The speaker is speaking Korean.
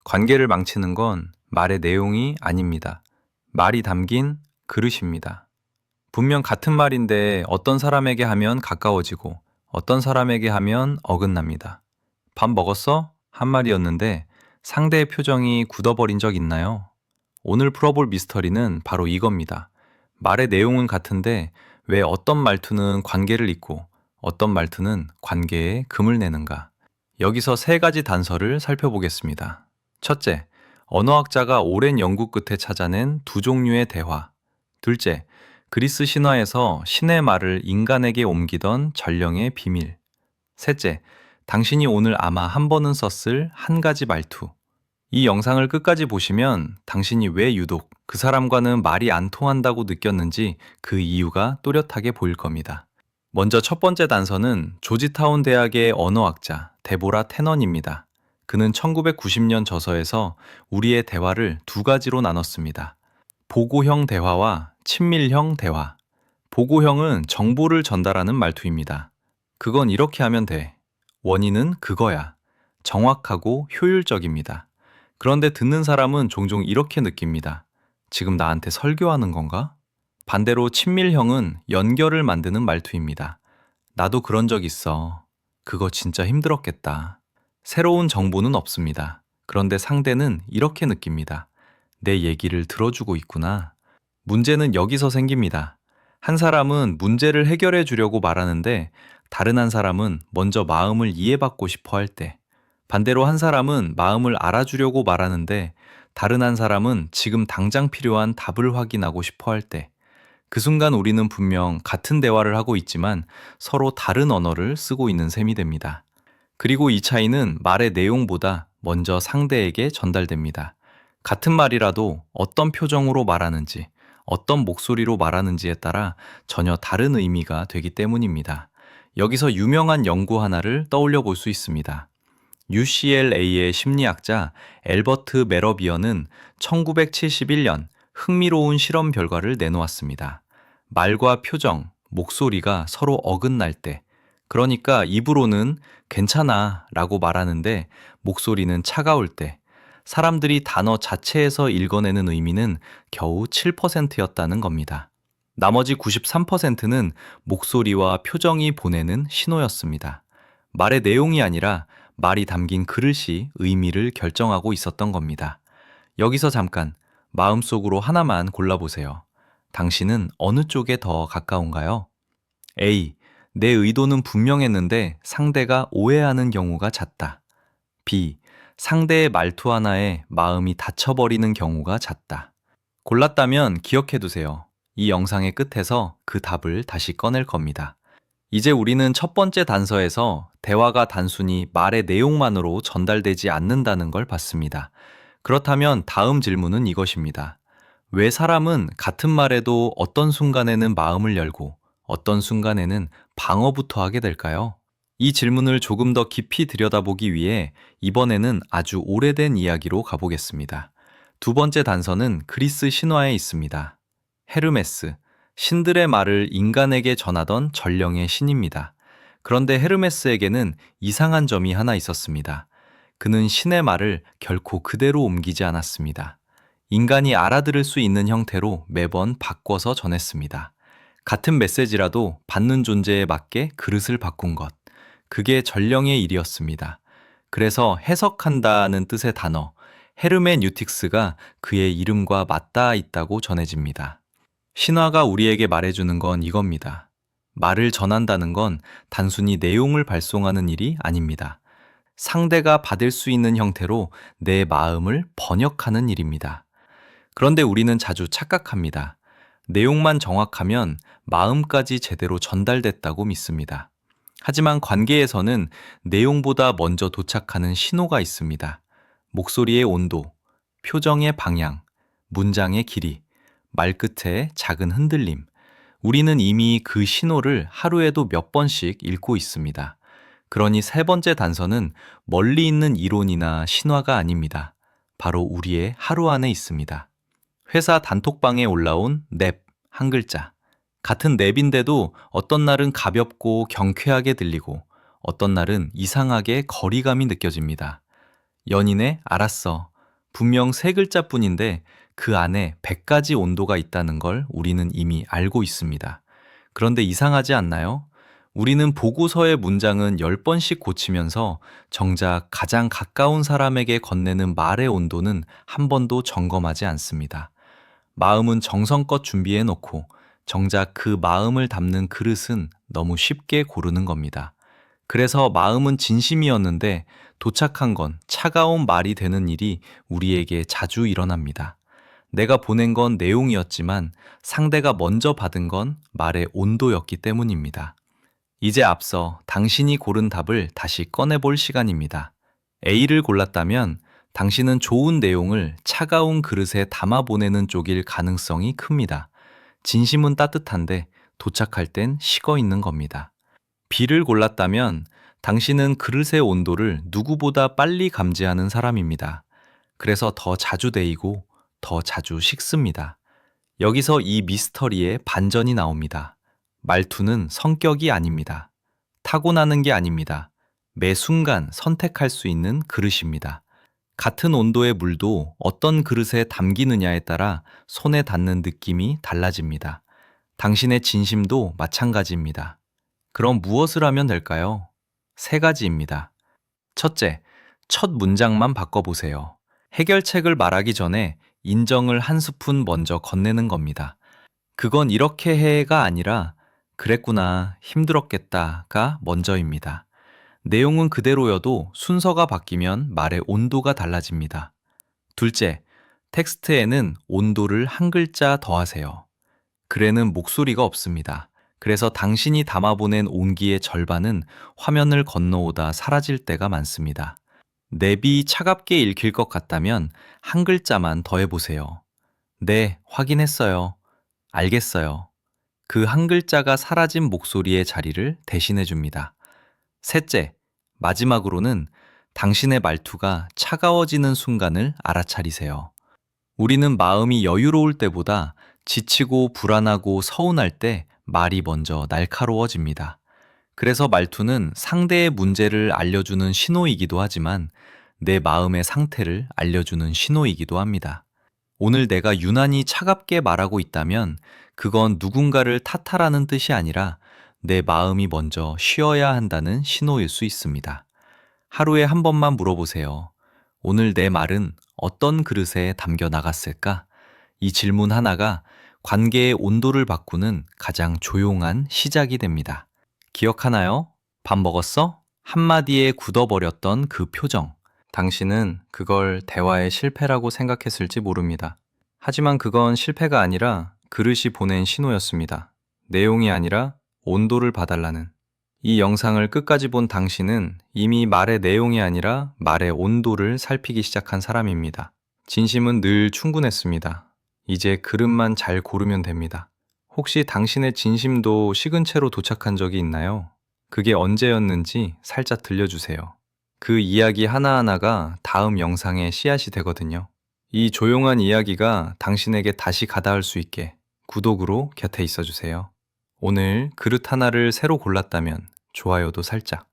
관계를 망치는 건 말의 내용이 아닙니다. 말이 담긴 그릇입니다. 분명 같은 말인데 어떤 사람에게 하면 가까워지고 어떤 사람에게 하면 어긋납니다. 밥 먹었어? 한 말이었는데 상대의 표정이 굳어버린 적 있나요? 오늘 풀어볼 미스터리는 바로 이겁니다. 말의 내용은 같은데 왜 어떤 말투는 관계를 잇고 어떤 말투는 관계에 금을 내는가? 여기서 세 가지 단서를 살펴보겠습니다. 첫째, 언어학자가 오랜 연구 끝에 찾아낸 두 종류의 대화. 둘째, 그리스 신화에서 신의 말을 인간에게 옮기던 전령의 비밀. 셋째, 당신이 오늘 아마 한 번은 썼을 한 가지 말투. 이 영상을 끝까지 보시면 당신이 왜 유독 그 사람과는 말이 안 통한다고 느꼈는지 그 이유가 또렷하게 보일 겁니다. 먼저 첫 번째 단서는 조지타운 대학의 언어학자 데보라 테넌입니다. 그는 1990년 저서에서 우리의 대화를 두 가지로 나눴습니다. 보고형 대화와 친밀형 대화. 보고형은 정보를 전달하는 말투입니다. 그건 이렇게 하면 돼. 원인은 그거야. 정확하고 효율적입니다. 그런데 듣는 사람은 종종 이렇게 느낍니다. 지금 나한테 설교하는 건가? 반대로 친밀형은 연결을 만드는 말투입니다. 나도 그런 적 있어. 그거 진짜 힘들었겠다. 새로운 정보는 없습니다. 그런데 상대는 이렇게 느낍니다. 내 얘기를 들어주고 있구나. 문제는 여기서 생깁니다. 한 사람은 문제를 해결해 주려고 말하는데 다른 한 사람은 먼저 마음을 이해받고 싶어 할 때, 반대로 한 사람은 마음을 알아주려고 말하는데 다른 한 사람은 지금 당장 필요한 답을 확인하고 싶어 할 때, 그 순간 우리는 분명 같은 대화를 하고 있지만 서로 다른 언어를 쓰고 있는 셈이 됩니다. 그리고 이 차이는 말의 내용보다 먼저 상대에게 전달됩니다. 같은 말이라도 어떤 표정으로 말하는지, 어떤 목소리로 말하는지에 따라 전혀 다른 의미가 되기 때문입니다. 여기서 유명한 연구 하나를 떠올려 볼 수 있습니다. UCLA의 심리학자 엘버트 메러비어는 1971년 흥미로운 실험 결과를 내놓았습니다. 말과 표정, 목소리가 서로 어긋날 때, 그러니까 입으로는 괜찮아 라고 말하는데 목소리는 차가울 때, 사람들이 단어 자체에서 읽어내는 의미는 겨우 7%였다는 겁니다. 나머지 93%는 목소리와 표정이 보내는 신호였습니다. 말의 내용이 아니라 말이 담긴 그릇이 의미를 결정하고 있었던 겁니다. 여기서 잠깐 마음속으로 하나만 골라보세요. 당신은 어느 쪽에 더 가까운가요? A. 내 의도는 분명했는데 상대가 오해하는 경우가 잦다. B. 상대의 말투 하나에 마음이 닫혀버리는 경우가 잦다. 골랐다면 기억해두세요. 이 영상의 끝에서 그 답을 다시 꺼낼 겁니다. 이제 우리는 첫 번째 단서에서 대화가 단순히 말의 내용만으로 전달되지 않는다는 걸 봤습니다. 그렇다면 다음 질문은 이것입니다. 왜 사람은 같은 말에도 어떤 순간에는 마음을 열고 어떤 순간에는 방어부터 하게 될까요? 이 질문을 조금 더 깊이 들여다보기 위해 이번에는 아주 오래된 이야기로 가보겠습니다. 두 번째 단서는 그리스 신화에 있습니다. 헤르메스, 신들의 말을 인간에게 전하던 전령의 신입니다. 그런데 헤르메스에게는 이상한 점이 하나 있었습니다. 그는 신의 말을 결코 그대로 옮기지 않았습니다. 인간이 알아들을 수 있는 형태로 매번 바꿔서 전했습니다. 같은 메시지라도 받는 존재에 맞게 그릇을 바꾼 것. 그게 전령의 일이었습니다. 그래서 해석한다는 뜻의 단어, 헤르메뉴틱스가 그의 이름과 맞닿아 있다고 전해집니다. 신화가 우리에게 말해주는 건 이겁니다. 말을 전한다는 건 단순히 내용을 발송하는 일이 아닙니다. 상대가 받을 수 있는 형태로 내 마음을 번역하는 일입니다. 그런데 우리는 자주 착각합니다. 내용만 정확하면 마음까지 제대로 전달됐다고 믿습니다. 하지만 관계에서는 내용보다 먼저 도착하는 신호가 있습니다. 목소리의 온도, 표정의 방향, 문장의 길이, 말끝의 작은 흔들림. 우리는 이미 그 신호를 하루에도 몇 번씩 읽고 있습니다. 그러니 세 번째 단서는 멀리 있는 이론이나 신화가 아닙니다. 바로 우리의 하루 안에 있습니다. 회사 단톡방에 올라온 넵, 한 글자. 같은 넵인데도 어떤 날은 가볍고 경쾌하게 들리고 어떤 날은 이상하게 거리감이 느껴집니다. 연인의 알았어, 분명 세 글자뿐인데 그 안에 100가지 온도가 있다는 걸 우리는 이미 알고 있습니다. 그런데 이상하지 않나요? 우리는 보고서의 문장은 10번씩 고치면서 정작 가장 가까운 사람에게 건네는 말의 온도는 한 번도 점검하지 않습니다. 마음은 정성껏 준비해 놓고 정작 그 마음을 담는 그릇은 너무 쉽게 고르는 겁니다. 그래서 마음은 진심이었는데 도착한 건 차가운 말이 되는 일이 우리에게 자주 일어납니다. 내가 보낸 건 내용이었지만 상대가 먼저 받은 건 말의 온도였기 때문입니다. 이제 앞서 당신이 고른 답을 다시 꺼내볼 시간입니다. A를 골랐다면 당신은 좋은 내용을 차가운 그릇에 담아 보내는 쪽일 가능성이 큽니다. 진심은 따뜻한데 도착할 땐 식어 있는 겁니다. B를 골랐다면 당신은 그릇의 온도를 누구보다 빨리 감지하는 사람입니다. 그래서 더 자주 데이고 더 자주 식습니다. 여기서 이 미스터리의 반전이 나옵니다. 말투는 성격이 아닙니다. 타고나는 게 아닙니다. 매 순간 선택할 수 있는 그릇입니다. 같은 온도의 물도 어떤 그릇에 담기느냐에 따라 손에 닿는 느낌이 달라집니다. 당신의 진심도 마찬가지입니다. 그럼 무엇을 하면 될까요? 세 가지입니다. 첫째, 첫 문장만 바꿔보세요. 해결책을 말하기 전에 인정을 한 스푼 먼저 건네는 겁니다. 그건 이렇게 해가 아니라 그랬구나, 힘들었겠다가 먼저입니다. 내용은 그대로여도 순서가 바뀌면 말의 온도가 달라집니다. 둘째, 텍스트에는 온도를 한 글자 더하세요. 글에는 목소리가 없습니다. 그래서 당신이 담아보낸 온기의 절반은 화면을 건너오다 사라질 때가 많습니다. 랩이 차갑게 읽힐 것 같다면 한 글자만 더해보세요. 네, 확인했어요. 알겠어요. 그 한 글자가 사라진 목소리의 자리를 대신해 줍니다. 셋째, 마지막으로는 당신의 말투가 차가워지는 순간을 알아차리세요. 우리는 마음이 여유로울 때보다 지치고 불안하고 서운할 때 말이 먼저 날카로워집니다. 그래서 말투는 상대의 문제를 알려주는 신호이기도 하지만 내 마음의 상태를 알려주는 신호이기도 합니다. 오늘 내가 유난히 차갑게 말하고 있다면 그건 누군가를 탓하라는 뜻이 아니라 내 마음이 먼저 쉬어야 한다는 신호일 수 있습니다. 하루에 한 번만 물어보세요. 오늘 내 말은 어떤 그릇에 담겨 나갔을까? 이 질문 하나가 관계의 온도를 바꾸는 가장 조용한 시작이 됩니다. 기억하나요? 밥 먹었어? 한마디에 굳어버렸던 그 표정. 당신은 그걸 대화의 실패라고 생각했을지 모릅니다. 하지만 그건 실패가 아니라 그릇이 보낸 신호였습니다. 내용이 아니라 온도를 봐달라는. 이 영상을 끝까지 본 당신은 이미 말의 내용이 아니라 말의 온도를 살피기 시작한 사람입니다. 진심은 늘 충분했습니다. 이제 그릇만 잘 고르면 됩니다. 혹시 당신의 진심도 식은 채로 도착한 적이 있나요? 그게 언제였는지 살짝 들려주세요. 그 이야기 하나하나가 다음 영상의 씨앗이 되거든요. 이 조용한 이야기가 당신에게 다시 가닿을 수 있게 구독으로 곁에 있어주세요. 오늘 그릇 하나를 새로 골랐다면 좋아요도 살짝.